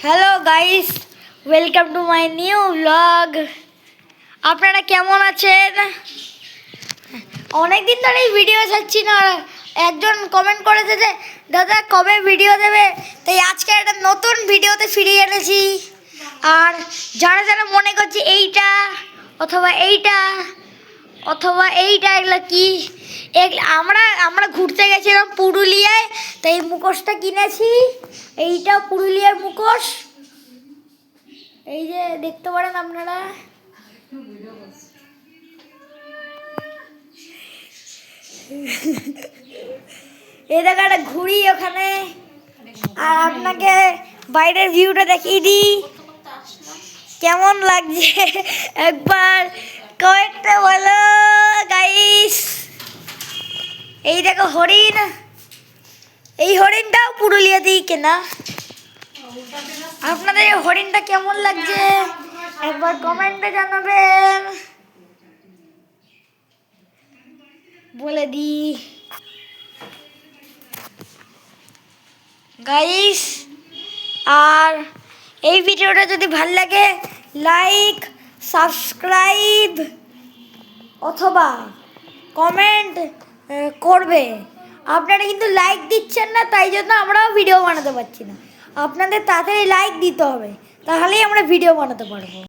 Hello guys, welcome to my new blog. আপনারা কেমন আছেন? অনেকদিন ধরে ভিডিও ছাড়ছি না। একজন কমেন্ট করেছে যে দাদা কবে ভিডিও দেবে, তাই আজকে একটা নতুন ভিডিওতে ফিরিয়ে এনেছি। আর যারা যারা মনে করছে এইটা অথবা এইটা এগুলো কি, আমরা ঘুরতে গেছিলাম পুরুলিয়ায়, তাই এই মুখোশটা কিনেছি। এইটা পুরুলিয়ার মুখোশ, এই যে দেখতে পারেন আপনারা। এই দেখা একটা ঘুড়ি ওখানে। আর আপনাকে বাইরের ভিউটা দেখিয়ে দিই, কেমন লাগছে একবার কয়েকটা বলো গাইস। এই দেখো হরিণ, এই হরিণটাও পুরুলিয়াতেই কেনা। আপনাদের এই হরিণটা কেমন লাগছে একবার কমেন্টে জানাবেন। বলে দি গাইস, আর এই ভিডিওটা যদি ভালো লাগে লাইক, সাবস্ক্রাইব অথবা কমেন্ট করবে। আপনারা কিন্তু লাইক দিচ্ছেন না, তাই জন্য আমরাও ভিডিও বানাতে পারছি না। আপনাদের তাড়াতাড়ি লাইক দিতে হবে, তাহলেই আমরা ভিডিও বানাতে পারবো।